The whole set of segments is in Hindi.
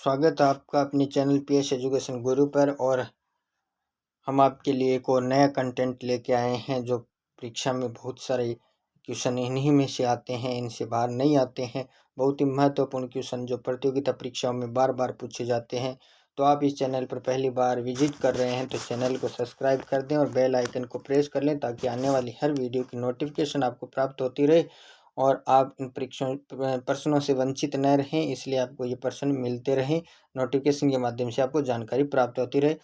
स्वागत है आपका अपने चैनल पीएस एजुकेशन गुरु पर। और हम आपके लिए एक और नया कंटेंट लेके आए हैं जो परीक्षा में बहुत सारे क्वेश्चन इन्हीं में से आते हैं, इनसे बाहर नहीं आते हैं। बहुत ही महत्वपूर्ण क्वेश्चन जो प्रतियोगिता परीक्षाओं में बार बार पूछे जाते हैं। तो आप इस चैनल पर पहली बार विजिट कर रहे हैं तो चैनल को सब्सक्राइब कर दें और बेल आइकन को प्रेस कर लें ताकि आने वाली हर वीडियो की नोटिफिकेशन आपको प्राप्त होती रहे और आप इन परीक्षाओं प्रश्नों से वंचित न रहें। इसलिए आपको ये प्रश्न मिलते रहें, नोटिफिकेशन के माध्यम से आपको जानकारी प्राप्त होती रहे।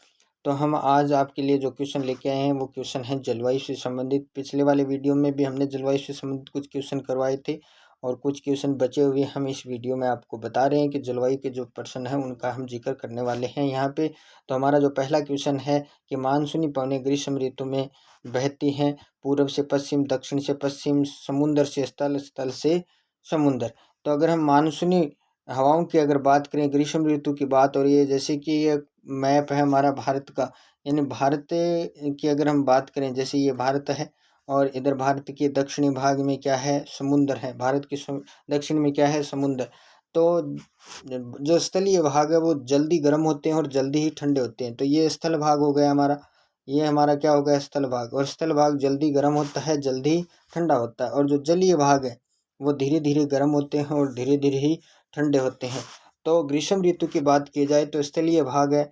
तो हम आज आपके लिए जो क्वेश्चन लेके आए हैं वो क्वेश्चन है जलवायु से संबंधित। पिछले वाले वीडियो में भी हमने जलवायु से संबंधित कुछ क्वेश्चन करवाए थे और कुछ क्वेश्चन बचे हुए हम इस वीडियो में आपको बता रहे हैं कि जलवायु के जो प्रश्न हैं उनका हम जिक्र करने वाले हैं यहाँ पे। तो हमारा जो पहला क्वेश्चन है कि मानसूनी पवनें ग्रीष्म ऋतु में बहती हैं पूर्व से पश्चिम, दक्षिण से पश्चिम, समुद्र से स्थल, स्थल से समुद्र। तो अगर हम मानसूनी हवाओं की अगर बात करें, ग्रीष्म ऋतु की बात हो रही है, जैसे कि ये मैप है हमारा भारत का, यानी भारत की अगर हम बात करें, जैसे ये भारत है और इधर भारत के दक्षिणी भाग में क्या है, समुद्र है। भारत के दक्षिण में क्या है, समुद्र। तो जो स्थलीय भाग है वो जल्दी गर्म होते हैं और जल्दी ही ठंडे होते हैं। तो ये स्थल भाग हो गया हमारा, ये हमारा क्या हो गया, स्थल भाग। और स्थल भाग जल्दी गर्म होता है, जल्दी ठंडा होता है। और जो जलीय भाग है वो धीरे धीरे गर्म होते हैं और धीरे धीरे ही ठंडे होते हैं। तो ग्रीष्म ऋतु की बात की जाए तो स्थलीय भाग है,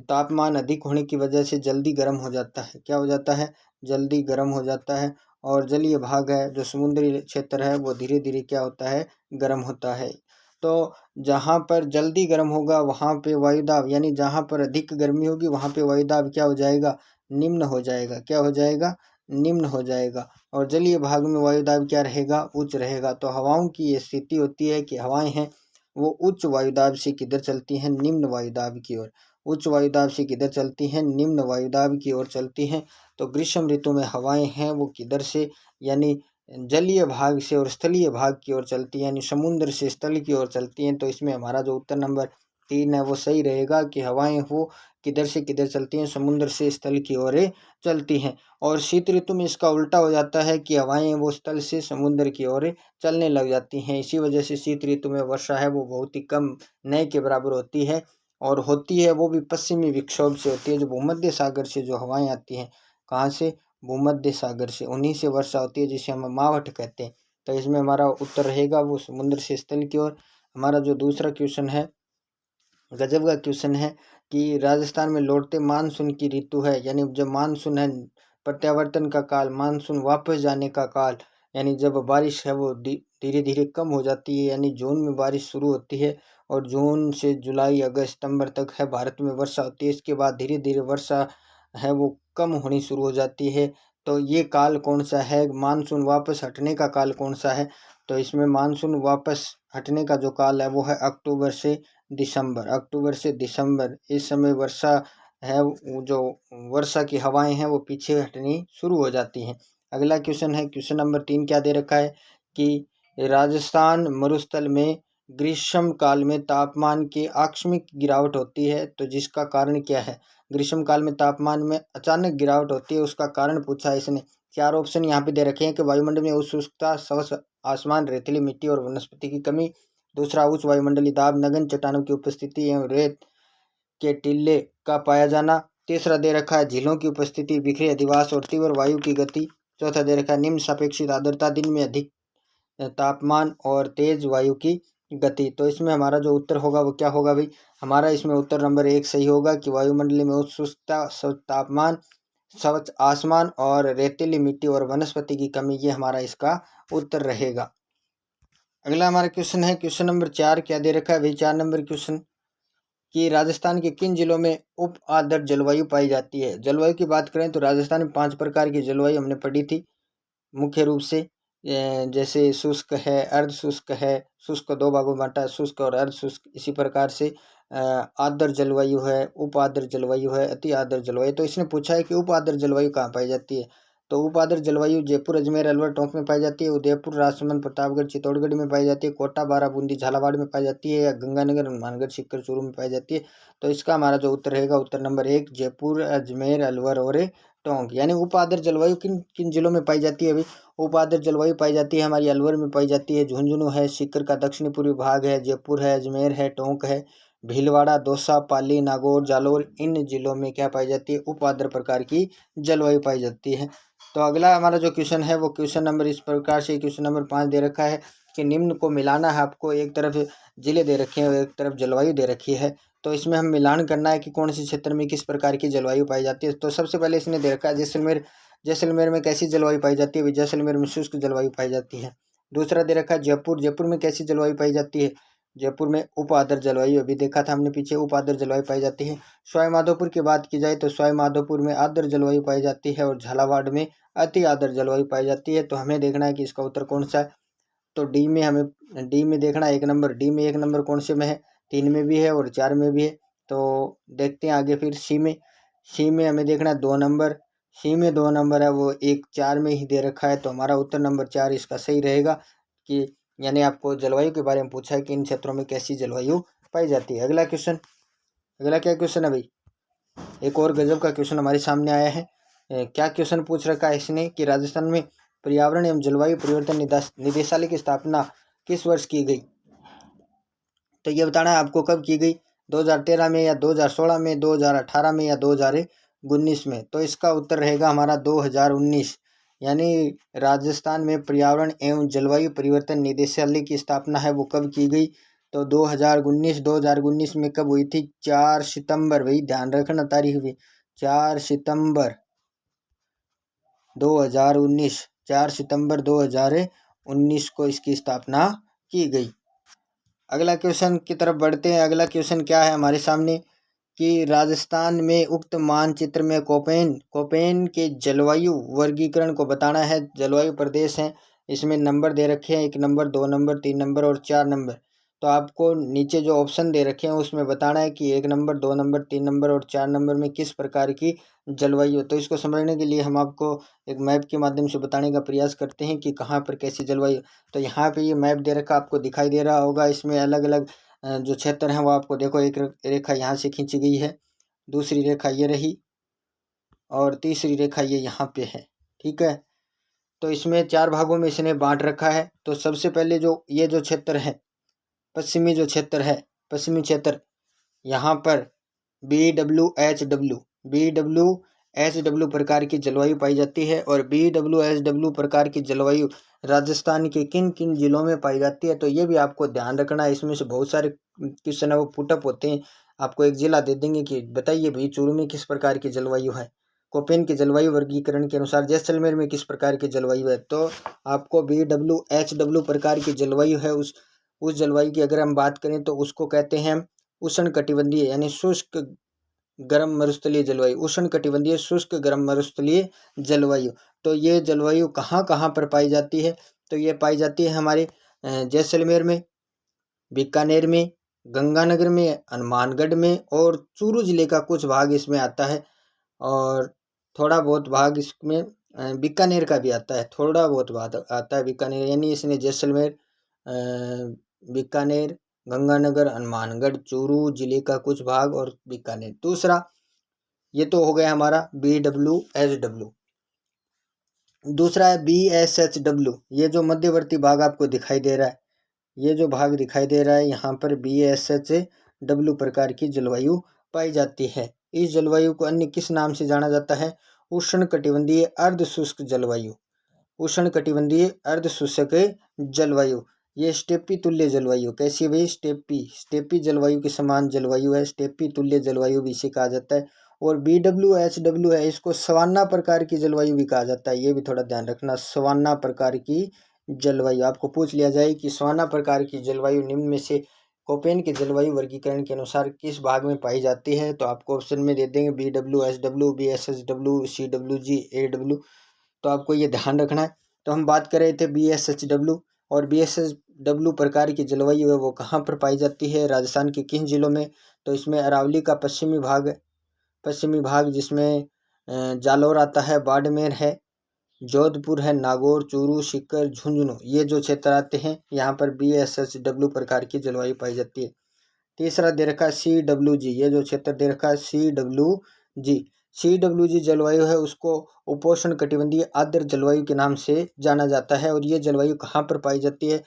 तापमान अधिक होने की वजह से जल्दी गर्म हो जाता है। क्या हो जाता है, जल्दी गर्म हो जाता है। और जलीय भाग है जो समुद्री क्षेत्र है वो धीरे धीरे क्या होता है, गर्म होता है। तो जहाँ पर जल्दी गर्म होगा वहाँ पे वायुदाब, यानी जहाँ पर अधिक गर्मी होगी वहाँ पे वायुदाब क्या हो जाएगा, निम्न हो जाएगा। क्या हो जाएगा, निम्न हो जाएगा। और जलीय भाग में वायुदाब क्या रहेगा, उच्च रहेगा। तो हवाओं की ये स्थिति होती है कि हवाएं हैं वो उच्च वायुदाब से किधर चलती हैं, निम्न वायुदाब की ओर। उच्च वायुदाब से किधर चलती हैं, निम्न वायुदाब की ओर चलती हैं। तो ग्रीष्म ऋतु में हवाएं हैं वो किधर से, यानी जलीय भाग से और स्थलीय भाग की ओर चलती है, यानी समुद्र से स्थल की ओर चलती हैं। तो इसमें हमारा जो उत्तर नंबर 3 है वो सही रहेगा कि हवाएं वो किधर से किधर चलती हैं, समुद्र से स्थल की ओर चलती हैं। और शीत ऋतु में इसका उल्टा हो जाता है कि हवाएं वो स्थल से समुद्र की ओर चलने लग जाती हैं। इसी वजह से शीत ऋतु में वर्षा है वो बहुत ही कम, नए के बराबर होती है। और होती है वो भी पश्चिमी विक्षोभ से होती है, जो भूमध्य सागर से जो हवाएं आती हैं, कहाँ से, भूमध्य सागर से, उन्हीं से वर्षा होती है जिसे हम मावठ कहते हैं। तो इसमें हमारा उत्तर रहेगा वो समुद्र से स्थल की ओर। हमारा जो दूसरा क्वेश्चन है, गजब का क्वेश्चन है कि राजस्थान में लौटते मानसून की ऋतु है, यानी जब मानसून है, प्रत्यावर्तन का काल, मानसून वापस जाने का काल, यानी जब बारिश है वो धीरे धीरे कम हो जाती है, यानी जून में बारिश शुरू होती है और जून से जुलाई, अगस्त, सितंबर तक है भारत में वर्षा होती है। इसके बाद धीरे धीरे वर्षा है वो कम होनी शुरू हो जाती है। तो ये काल कौन सा है, मानसून वापस हटने का काल कौन सा है। तो इसमें मानसून वापस हटने का जो काल है वो है अक्टूबर से दिसंबर। अक्टूबर से दिसंबर, इस समय वर्षा है वो जो वर्षा की हवाएं हैं वो पीछे हटनी शुरू हो जाती हैं। अगला क्वेश्चन है, क्वेश्चन नंबर 3 क्या दे रखा है कि राजस्थान मरुस्थल में ग्रीष्म काल में तापमान की आकस्मिक गिरावट होती है, तो जिसका कारण क्या है। ग्रीष्म काल में तापमान में अचानक गिरावट होती है, उसका कारण पूछा है इसने। 4 ऑप्शन यहाँ पे दे रखे हैं कि वायुमंडल में शुष्कता, स्वच्छ आसमान, रेतीली मिट्टी और वनस्पति की कमी। दूसरा, उच्च वायुमंडलीय दाब, नगन चट्टानों की उपस्थिति एवं रेत के टीले का पाया जाना। तीसरा दे रखा है झीलों की उपस्थिति, बिखरे अधिवास और तीव्र वायु की गति। चौथा दे रखा है निम्न सापेक्षिक आर्द्रता, दिन में अधिक तापमान और तेज वायु की गति। तो इसमें हमारा जो उत्तर होगा वो क्या होगा भाई, हमारा इसमें उत्तर नंबर 1 सही होगा कि वायुमंडल में उच्च शुष्कता, स्वच्छ तापमान, स्वच्छ आसमान और रेतीली मिट्टी और वनस्पति की कमी, ये हमारा इसका उत्तर रहेगा। अगला हमारा क्वेश्चन है, क्वेश्चन नंबर 4 क्या दे रखा है भाई, 4 नंबर क्वेश्चन कि राजस्थान के किन जिलों में उप आर्द्र जलवायु पाई जाती है। जलवायु की बात करें तो राजस्थान में 5 प्रकार की जलवायु हमने पढ़ी थी मुख्य रूप से। जैसे शुष्क है, अर्ध शुष्क है, शुष्क 2 भागों में बांटा है, शुष्क और अर्ध शुष्क। इसी प्रकार से आर्द्र जलवायु है, उप आर्द्र जलवायु है, अति आर्द्र जलवायु। तो इसने पूछा है कि उप आर्द्र जलवायु कहाँ पाई जाती है। तो उप आर्द्र जलवायु जयपुर, अजमेर, अलवर, टोंक में पाई जाती है। उदयपुर, राजसमंद, प्रतापगढ़, चित्तौड़गढ़ में पाई जाती है। कोटा, बारा, बूंदी, झालावाड़ में पाई जाती है। या गंगानगर, हनुमानगढ़, सीकर, चूरू में पाई जाती है। तो इसका हमारा जो उत्तर रहेगा, उत्तर नंबर 1 जयपुर, अजमेर, अलवर और टोंक। यानी उप आर्द्र जलवायु किन किन जिलों में पाई जाती है अभी। उप आर्द्र जलवायु पाई जाती है हमारी अलवर में पाई जाती है, झुंझुनू है, सीकर का दक्षिणी पूर्वी भाग है, जयपुर है, अजमेर है, टोंक है, भीलवाड़ा, दौसा, पाली, नागौर, जालौर, इन जिलों में क्या पाई जाती है? उप आर्द्र प्रकार की जलवायु पाई जाती है। तो अगला हमारा जो क्वेश्चन है वो क्वेश्चन नंबर इस प्रकार से, क्वेश्चन नंबर 5 दे रखा है कि निम्न को मिलाना है आपको। एक तरफ जिले दे रखे हैं और एक तरफ जलवायु दे रखी है, तो इसमें हम मिलान करना है कि कौन से क्षेत्र में किस प्रकार की जलवायु पाई जाती है। तो सबसे पहले इसने दे रखा है जैसलमेर। जैसलमेर में कैसी जलवायु पाई जाती है? जैसलमेर में शुष्क जलवायु पाई जाती है। दूसरा दे रखा है जयपुर। जयपुर में कैसी जलवायु पाई जाती है? जयपुर में उप आर्द्र जलवायु, अभी देखा था हमने पीछे, उप आर्द्र जलवायु पाई जाती है। सवाई माधोपुर की बात की जाए तो सवाई माधोपुर में आर्द्र जलवायु पाई जाती है और झालावाड़ में अति आर्द्र जलवायु पाई जाती है। तो हमें देखना है कि इसका उत्तर कौन सा है। तो डी में हमें, डी में देखना है 1 नंबर। डी में 1 नंबर कौन से में है? 3 में भी है और 4 में भी है। तो देखते हैं आगे फिर सी में। सी में हमें देखना है 2 नंबर। सी में 2 नंबर है, वो एक 4 में ही दे रखा है। तो हमारा उत्तर नंबर 4 इसका सही रहेगा कि यानी आपको जलवायु के बारे में पूछा है कि इन क्षेत्रों में कैसी जलवायु पाई जाती है। अगला क्वेश्चन, अगला क्या क्वेश्चन है भाई? एक और गजब का क्वेश्चन हमारे सामने आया है। क्या क्वेश्चन पूछ रखा है इसने कि राजस्थान में पर्यावरण एवं जलवायु परिवर्तन निदेशालय की स्थापना किस वर्ष की गई? तो ये बताना है आपको कब की गई, 2013 में या 2016 में, 2018 में या 2019 में। तो इसका उत्तर रहेगा हमारा 2019। यानी राजस्थान में पर्यावरण एवं जलवायु परिवर्तन निदेशालय की स्थापना है वो कब की गई? तो 2019 में कब हुई थी? 4 सितंबर, भाई ध्यान रखना तारीख भी, 4 सितंबर 2019, 4 सितंबर 2019 को इसकी स्थापना की गई। अगला क्वेश्चन की तरफ बढ़ते हैं। अगला क्वेश्चन क्या है हमारे सामने कि राजस्थान में उक्त मानचित्र में कोपेन के जलवायु वर्गीकरण को बताना है। जलवायु प्रदेश हैं, इसमें नंबर दे रखे हैं 1 नंबर, 2 नंबर, 3 नंबर और 4 नंबर। तो आपको नीचे जो ऑप्शन दे रखे हैं उसमें बताना है कि 1 नंबर, 2 नंबर, 3 नंबर और 4 नंबर में किस प्रकार की जलवायु। तो इसको समझने के लिए हम आपको एक मैप के माध्यम से बताने का प्रयास करते हैं कि कहाँ पर कैसी जलवायु। तो यहाँ पे ये मैप दे रखा आपको दिखाई दे रहा होगा। इसमें अलग अलग जो क्षेत्र हैं वो आपको देखो, एक रेखा यहाँ से खींची गई है, दूसरी रेखा ये रही और तीसरी रेखा ये यहाँ पे है। ठीक है, तो इसमें 4 भागों में इसने बांट रखा है। तो सबसे पहले जो ये जो क्षेत्र है, पश्चिमी जो क्षेत्र है, पश्चिमी क्षेत्र, यहाँ पर BWHW प्रकार की जलवायु पाई जाती है। और BWHW प्रकार की जलवायु राजस्थान के किन किन जिलों में पाई जाती है, तो ये भी आपको ध्यान रखना है। इसमें से बहुत सारे क्वेश्चन है वो पुटअप होते हैं। आपको एक जिला दे देंगे कि बताइए भाई चूरू में किस प्रकार की जलवायु है। कोपेन के जलवायु वर्गीकरण के अनुसार जैसलमेर में किस प्रकार की जलवायु है। तो आपको BWHW प्रकार की जलवायु है, उस जलवायु की अगर हम बात करें तो उसको कहते हैं उष्ण कटिबंधीय यानी शुष्क गर्म मरुस्थलीय जलवायु। उष्ण कटिबंधीय शुष्क गर्म मरुस्थलीय जलवायु। तो ये जलवायु कहाँ कहाँ पर पाई जाती है? तो ये पाई जाती है हमारे जैसलमेर में, बीकानेर में, गंगानगर में, हनुमानगढ़ में और चूरू जिले का कुछ भाग इसमें आता है। और थोड़ा बहुत भाग इसमें बीकानेर का भी आता है, थोड़ा बहुत भाग आता है बीकानेर। यानी इसने जैसलमेर, बीकानेर, गंगानगर, हनुमानगढ़, चूरू जिले का कुछ भाग और बीकानेर। दूसरा ये तो हो गया हमारा BWHW। दूसरा है BSHW। ये जो मध्यवर्ती भाग आपको दिखाई दे रहा है, ये जो भाग दिखाई दे रहा है यहाँ पर BSHW प्रकार की जलवायु पाई जाती है। इस जलवायु को अन्य किस नाम से जाना जाता है? उष्ण कटिबंधीय अर्ध शुष्क जलवायु। उष्ण कटिबंधीय अर्ध शुष्क जलवायु। ये स्टेपी तुल्य जलवायु कैसी है भाई? स्टेपी जलवायु के समान जलवायु है, स्टेपी तुल्य जलवायु भी इसे कहा जाता है। और BWHW है, इसको सवान्ना प्रकार की जलवायु भी कहा जाता है। ये भी थोड़ा ध्यान रखना, सवान्ना प्रकार की जलवायु। आपको पूछ लिया जाए कि सवान्ना प्रकार की जलवायु निम्न में से कोपेन के जलवायु वर्गीकरण के अनुसार किस भाग में पाई जाती है, तो आपको ऑप्शन में दे देंगे BWHW, BSHW, CWG, AW। तो आपको ये ध्यान रखना है। तो हम बात कर रहे थे BSHW, और BSHW प्रकार की जलवायु है वो कहाँ पर पाई जाती है, राजस्थान के किन जिलों में। तो इसमें अरावली का पश्चिमी भाग जिसमें जालौर आता है, बाड़मेर है, जोधपुर है, नागौर, चूरू, सीकर, झुंझुनू, ये जो क्षेत्र आते हैं यहाँ पर BSHW प्रकार की जलवायु पाई जाती है। तीसरा दे रखा है CWG। ये जो क्षेत्र दे रखा है CWG जलवायु है उसको उपोष्ण कटिबंधीय आर्द्र जलवायु के नाम से जाना जाता है। और ये जलवायु कहाँ पर पाई जाती है?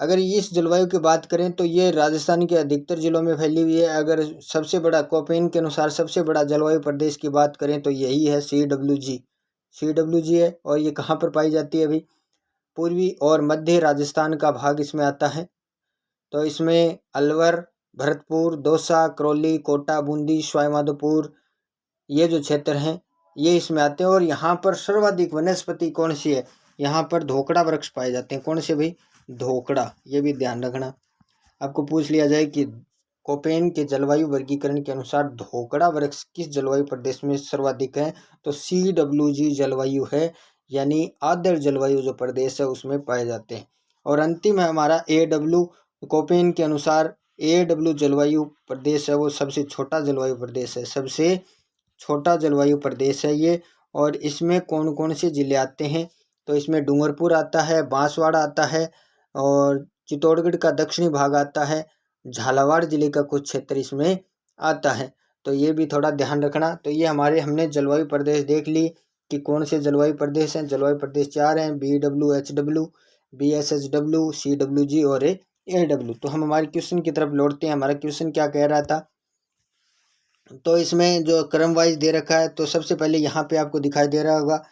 अगर इस जलवायु की बात करें तो ये राजस्थान के अधिकतर जिलों में फैली हुई है। अगर सबसे बड़ा कोपेन के अनुसार सबसे बड़ा जलवायु प्रदेश की बात करें तो यही है CWG है। और ये कहाँ पर पाई जाती है अभी? पूर्वी और मध्य राजस्थान का भाग इसमें आता है। तो इसमें अलवर, भरतपुर, दौसा, करौली, कोटा, बूंदी, सवाईमाधोपुर, ये जो क्षेत्र हैं ये इसमें आते हैं। और यहाँ पर सर्वाधिक वनस्पति कौन सी है? यहाँ पर धोकड़ा वृक्ष पाए जाते हैं। कौन से भाई? धोकड़ा। ये भी ध्यान रखना, आपको पूछ लिया जाए कि कोपेन के जलवायु वर्गीकरण के अनुसार धोकड़ा वृक्ष किस जलवायु प्रदेश में सर्वाधिक है, तो CWG जलवायु है, यानी आर्द्र जलवायु जो प्रदेश है उसमें पाए जाते हैं। और अंतिम है हमारा AW। कोपेन के अनुसार AW जलवायु प्रदेश है वो सबसे छोटा जलवायु प्रदेश है, सबसे छोटा जलवायु प्रदेश है ये। और इसमें कौन कौन से जिले आते हैं? तो इसमें डूंगरपुर आता है, बांसवाड़ा आता है, और चित्तौड़गढ़ का दक्षिणी भाग आता है, झालावाड़ जिले का कुछ क्षेत्र इसमें आता है। तो ये भी थोड़ा ध्यान रखना। तो ये हमने जलवायु प्रदेश देख ली कि कौन से जलवायु प्रदेश हैं। जलवायु प्रदेश 4 हैं, BW, HW, BSHW, CWG और AW। तो हम हमारे क्वेश्चन की तरफ लौटते हैं। हमारा क्वेश्चन क्या कह रहा था? तो इसमें जो क्रम वाइज दे रखा है, तो सबसे पहले यहाँ पे आपको दिखाई दे रहा होगा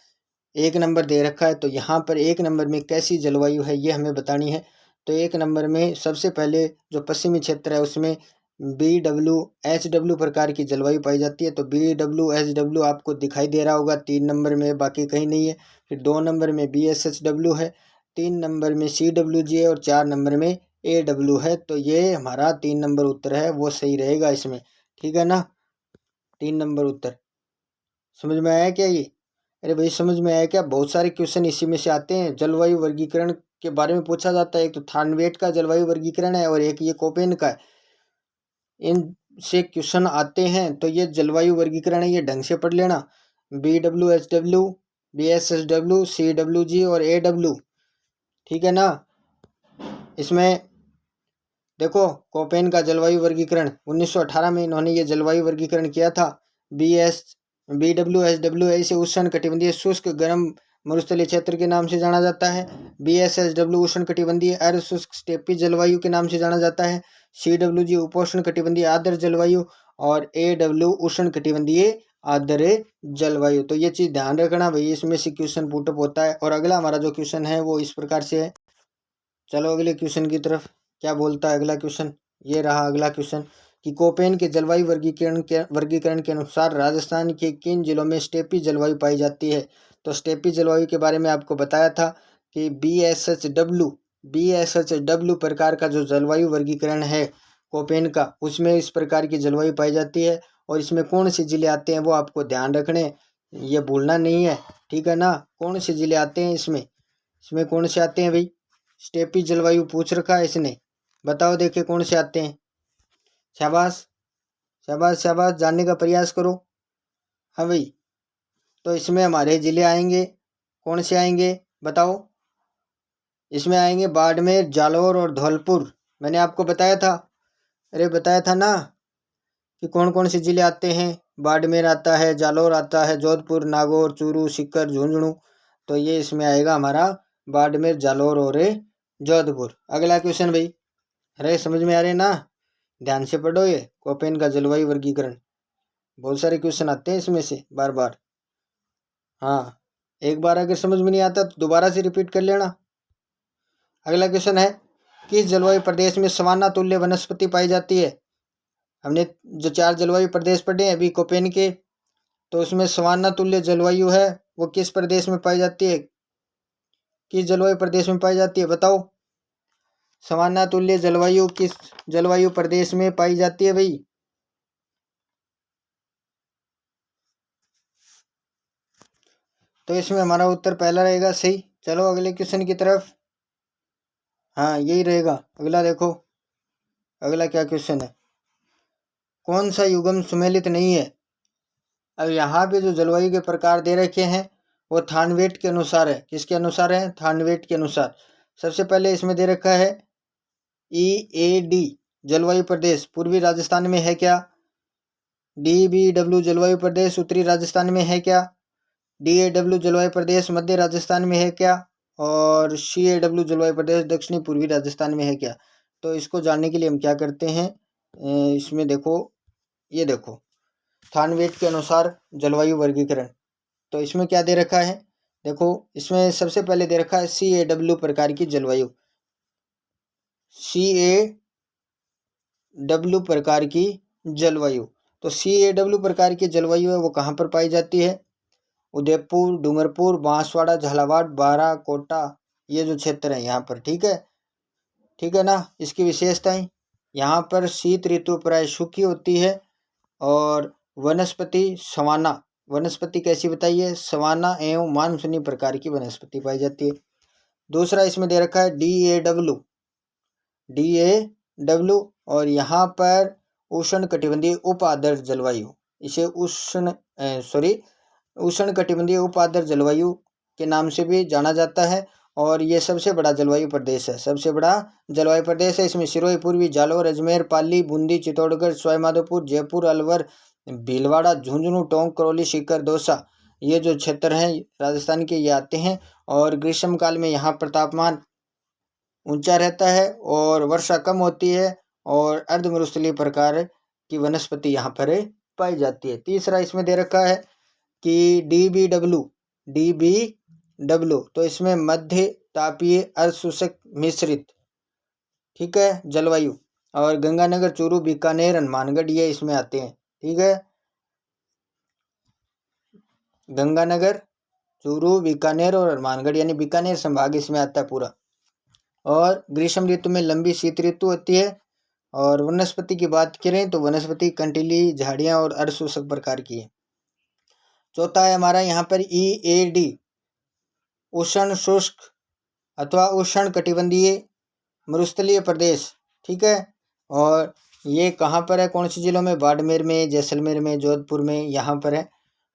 1 नंबर दे रखा है। तो यहाँ पर 1 नंबर में कैसी जलवायु है ये हमें बतानी है। तो 1 नंबर में सबसे पहले जो पश्चिमी क्षेत्र है उसमें BW, HW प्रकार की जलवायु पाई जाती है। तो BW, HW आपको दिखाई दे रहा होगा 3 नंबर में, बाकी कहीं नहीं है। फिर 2 नंबर में BSHW है, 3 नंबर में CWG है और 4 नंबर में AW है। तो ये हमारा 3 नंबर उत्तर है वो सही रहेगा इसमें, ठीक है ना? 3 नंबर उत्तर समझ में आया क्या ये? अरे भाई समझ में आया क्या? बहुत सारे क्वेश्चन इसी में से आते हैं। जलवायु वर्गीकरण के बारे में पूछा जाता है। एक तो थानवेट का जलवायु वर्गीकरण है और एक ये कोपेन का है। इनसे क्वेश्चन आते हैं। तो ये जलवायु वर्गीकरण है, ये ढंग से पढ़ लेना। BW, HW, BSHW, CWG और AW, ठीक है ना? इसमें देखो कोपेन का जलवायु वर्गीकरण 1918 में इन्होंने ये जलवायु वर्गीकरण किया था। BW, HW इसे उष्ण कटिबंधीय शुष्क गर्म मरुस्थलीय क्षेत्र के नाम से जाना जाता है। BSHW उष्ण कटिबंधीय अर्ध शुष्क स्टेपी जलवायु के नाम से जाना जाता है। CWG उपोष्ण कटिबंधीय आर्द्र जलवायु और AW उष्ण कटिबंधीय आर्द्र जलवायु। तो ये चीज ध्यान रखना भाई, इसमें से क्वेश्चन पुटअप होता है। और अगला हमारा जो क्वेश्चन है वो इस प्रकार से है। चलो अगले क्वेश्चन की तरफ। क्या बोलता है अगला क्वेश्चन? ये रहा अगला क्वेश्चन कि कोपेन के जलवायु वर्गीकरण के अनुसार राजस्थान के किन जिलों में स्टेपी जलवायु पाई जाती है। तो स्टेपी जलवायु के बारे में आपको बताया था कि BSHW प्रकार का जो जलवायु वर्गीकरण है कोपेन का, उसमें इस प्रकार की जलवायु पाई जाती है। और इसमें कौन से जिले आते हैं वो आपको ध्यान रखने, ये भूलना नहीं है, ठीक है ना? कौन से जिले आते हैं इसमें कौन से आते हैं भाई? स्टेपी जलवायु पूछ रखा है इसने, बताओ देखे कौन से आते हैं। शाबाश शाबाश शाबाश, जानने का प्रयास करो। हाँ भाई, तो इसमें हमारे जिले आएंगे, कौन से आएंगे बताओ? इसमें आएंगे बाड़मेर, जालौर और धौलपुर। मैंने आपको बताया था, अरे बताया था ना कि कौन कौन से जिले आते हैं। बाड़मेर आता है, जालौर आता है, जोधपुर, नागौर, चूरू, सीकर, झुंझुनू। तो ये इसमें आएगा हमारा बाड़मेर, जालौर और जोधपुर। अगला क्वेश्चन भाई, अरे समझ में आ रहे ना? ध्यान से पढ़ो ये कोपेन का जलवायु वर्गीकरण। बहुत सारे क्वेश्चन आते हैं इसमें से बार बार। हाँ, एक बार अगर समझ में नहीं आता तो दोबारा से रिपीट कर लेना। अगला क्वेश्चन है, किस जलवायु प्रदेश में सवाना तुल्य वनस्पति पाई जाती है? हमने जो 4 जलवायु प्रदेश पढ़े हैं अभी कोपेन के, तो उसमें सवाना तुल्य जलवायु है वो किस प्रदेश में पाई जाती है? किस जलवायु प्रदेश में पाई जाती है बताओ? सवाना तुल्य जलवायु किस जलवायु प्रदेश में पाई जाती है भाई? तो इसमें हमारा उत्तर पहला रहेगा सही। चलो अगले क्वेश्चन की तरफ। हाँ यही रहेगा अगला। देखो अगला क्या क्वेश्चन है, कौन सा युग्म सुमेलित नहीं है? अब यहाँ पे जो जलवायु के प्रकार दे रखे हैं वो थानवेट के अनुसार है। किसके अनुसार है? थानवेट के अनुसार। सबसे पहले इसमें दे रखा है EAD जलवायु प्रदेश पूर्वी राजस्थान में है क्या? DBW जलवायु प्रदेश उत्तरी राजस्थान में है क्या? DAW जलवायु प्रदेश मध्य राजस्थान में है क्या? और CAW जलवायु प्रदेश दक्षिणी पूर्वी राजस्थान में है क्या? तो इसको जानने के लिए हम क्या करते हैं, इसमें देखो, ये देखो थानवेट के अनुसार जलवायु वर्गीकरण। तो इसमें क्या दे रखा है, देखो इसमें सबसे पहले दे रखा है CAW प्रकार की जलवायु, CAW प्रकार की जलवायु। तो CAW प्रकार की जलवायु है वो कहाँ पर पाई जाती है? उदयपुर, डूंगरपुर, बांसवाड़ा, झालावाड़, बारां, कोटा, ये जो क्षेत्र है यहाँ पर। ठीक है, ठीक है ना। इसकी विशेषताएं, यहाँ पर शीत ऋतु प्राय सूखी होती है और वनस्पति सवाना, वनस्पति कैसी बताइए, सवाना एवं मानसूनी प्रकार की वनस्पति पाई जाती है। दूसरा इसमें दे रखा है DAW, और यहाँ पर उष्ण कटिबंधीय उप आर्द्र जलवायु, इसे उष्ण कटिबंधीय उप आर्द्र जलवायु के नाम से भी जाना जाता है। और ये सबसे बड़ा जलवायु प्रदेश है, सबसे बड़ा जलवायु प्रदेश है। इसमें सिरोही, पूर्वी, जालौर, अजमेर, पाली, बूंदी, चित्तौड़गढ़, सवाईमाधोपुर, जयपुर, अलवर, भीलवाड़ा, झुंझुनू, टोंक, करौली, सीकर, दौसा, ये जो क्षेत्र हैं राजस्थान के, ये आते हैं। और ग्रीष्म काल में यहाँ पर तापमान ऊंचा रहता है और वर्षा कम होती है और अर्धमरुस्थलीय प्रकार की वनस्पति यहाँ पर पाई जाती है। तीसरा इसमें दे रखा है कि DBW, तो इसमें मध्य तापीय अर्धशुष्क मिश्रित, ठीक है, जलवायु। और गंगानगर, चूरू, बीकानेर, हनुमानगढ़, ये इसमें आते हैं। ठीक है, गंगानगर, चूरू, बीकानेर और हनुमानगढ़, यानी बीकानेर संभाग इसमें आता है पूरा। और ग्रीष्म ऋतु में लंबी शीत ऋतु होती है। और वनस्पति की बात करें तो वनस्पति कंटीली, झाड़ियाँ और अर्धशुष्क प्रकार की है। चौथा है हमारा यहाँ पर EAD, उष्ण शुष्क अथवा उष्ण कटिबंधीय मरुस्थलीय प्रदेश। ठीक है, और ये कहाँ पर है, कौन सी जिलों में? बाड़मेर में, जैसलमेर में, जोधपुर में, यहाँ पर है।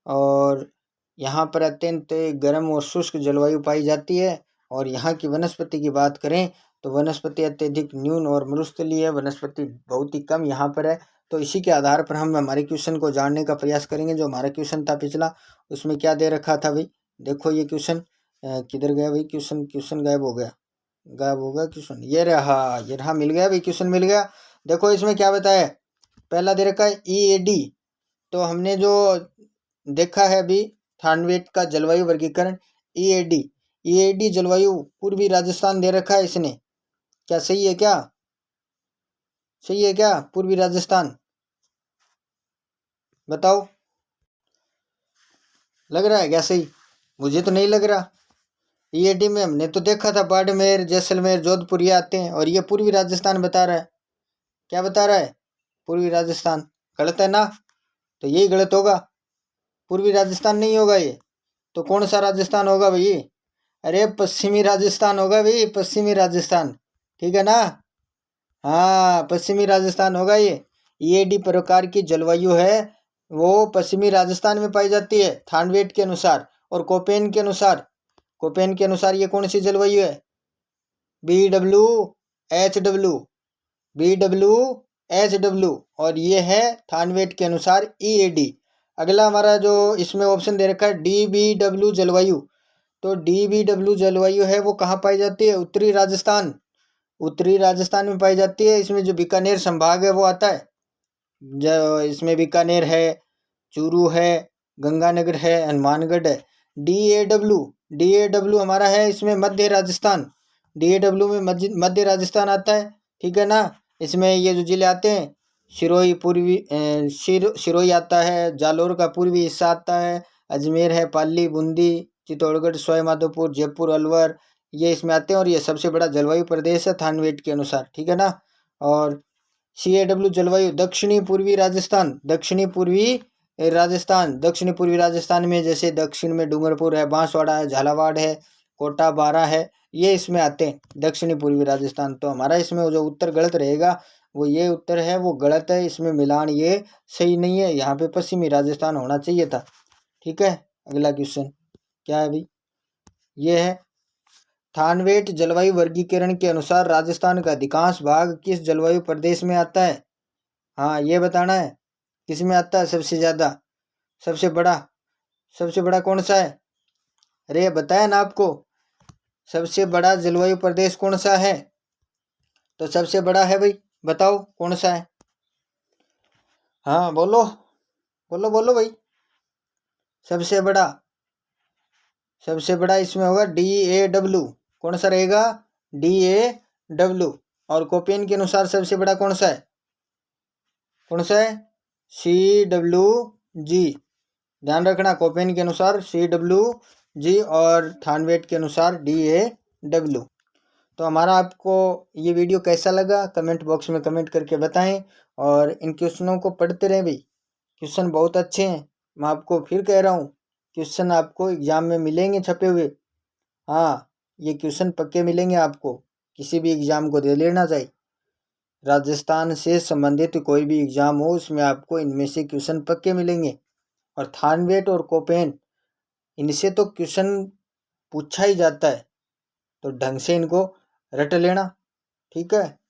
और यहाँ पर अत्यंत गर्म और शुष्क जलवायु पाई जाती है। और यहाँ की वनस्पति की बात करें तो वनस्पति अत्यधिक न्यून और मरुस्थलीय है, वनस्पति बहुत ही कम यहाँ पर है। तो इसी के आधार पर हम हमारे क्वेश्चन को जानने का प्रयास करेंगे। जो हमारा क्वेश्चन था पिछला, उसमें क्या दे रखा था भाई? देखो ये क्वेश्चन किधर गया भाई? क्वेश्चन गायब हो गया, क्वेश्चन। ये रहा, मिल गया भाई, क्वेश्चन मिल गया। देखो इसमें क्या बताया, पहला दे रखा है EAD। तो हमने जो देखा है अभी थानवेट का जलवायु वर्गीकरण, EAD जलवायु पूर्वी राजस्थान दे रखा है इसने। क्या सही है क्या? सही है क्या पूर्वी राजस्थान? बताओ, लग रहा है क्या सही? मुझे तो नहीं लग रहा। EAD में हमने तो देखा था बाड़मेर, जैसलमेर, जोधपुर, ये आते हैं, और ये पूर्वी राजस्थान बता रहा है। क्या बता रहा है? पूर्वी राजस्थान। गलत है ना? तो यही गलत होगा, पूर्वी राजस्थान नहीं होगा ये। तो कौन सा राजस्थान होगा भाई? अरे पश्चिमी राजस्थान होगा भाई, पश्चिमी राजस्थान। ठीक है ना? हाँ, पश्चिमी राजस्थान होगा ये। EAD प्रकार की जलवायु है वो पश्चिमी राजस्थान में पाई जाती है थानवेट के अनुसार। और कोपेन के अनुसार ये कौन सी जलवायु है? BWHW, और ये है थानवेट के अनुसार EAD। अगला हमारा जो इसमें ऑप्शन दे रखा है DBW जलवायु। तो DBW जलवायु है वो कहाँ पाई जाती है? उत्तरी राजस्थान में पाई जाती है। इसमें जो बीकानेर संभाग है वो आता है, जो इसमें बीकानेर है, चूरू है, गंगानगर है, हनुमानगढ़ है। DAW हमारा है इसमें मध्य राजस्थान। DAW में मध्य राजस्थान आता है। ठीक है ना? इसमें ये जो जिले आते हैं, सिरोही पूर्वी सिरोही आता है, जालौर का पूर्वी हिस्सा आता है, अजमेर है, पाली, बूंदी, चित्तौड़गढ़, सवाईमाधोपुर, जयपुर, अलवर, ये इसमें आते हैं। और ये सबसे बड़ा जलवायु प्रदेश है थानवेट के अनुसार। ठीक है ना? और CAW जलवायु दक्षिणी पूर्वी राजस्थान में, जैसे दक्षिण में डूंगरपुर है, बांसवाड़ा है, झालावाड़ है, कोटा, बारां है, ये इसमें आते हैं दक्षिणी पूर्वी राजस्थान। तो हमारा इसमें जो उत्तर गलत रहेगा वो ये उत्तर है, वो गलत है। इसमें मिलान ये सही नहीं है, यहाँ पे पश्चिमी राजस्थान होना चाहिए था। ठीक है, अगला क्वेश्चन क्या है भाई? ये है थानवेट जलवायु वर्गीकरण के अनुसार राजस्थान का अधिकांश भाग किस जलवायु प्रदेश में आता है? हाँ, ये बताना है किस में आता है सबसे ज़्यादा, सबसे बड़ा कौन सा है? अरे बताया ना आपको, सबसे बड़ा जलवायु प्रदेश कौन सा है? तो सबसे बड़ा है भाई, बताओ कौन सा है? हाँ बोलो बोलो बोलो भाई। सबसे बड़ा, सबसे बड़ा इसमें होगा DAW। कौन सा रहेगा? DAW। और कोपेन के अनुसार सबसे बड़ा कौन सा है? कौन सा है? CWG। ध्यान रखना, कोपेन के अनुसार CWG और थानवेट के अनुसार DAW। तो हमारा आपको ये वीडियो कैसा लगा कमेंट बॉक्स में कमेंट करके बताएं, और इन क्वेश्चनों को पढ़ते रहें भाई, क्वेश्चन बहुत अच्छे हैं। मैं आपको फिर कह रहा हूँ, क्वेश्चन आपको एग्जाम में मिलेंगे छपे हुए। हाँ, ये क्वेश्चन पक्के मिलेंगे आपको, किसी भी एग्जाम को दे लेना चाहिए। राजस्थान से संबंधित कोई भी एग्जाम हो उसमें आपको इनमें से क्वेश्चन पक्के मिलेंगे। और थानवेट और कोपेन, इनसे तो क्वेश्चन पूछा ही जाता है, तो ढंग से इनको रट लेना, ठीक है।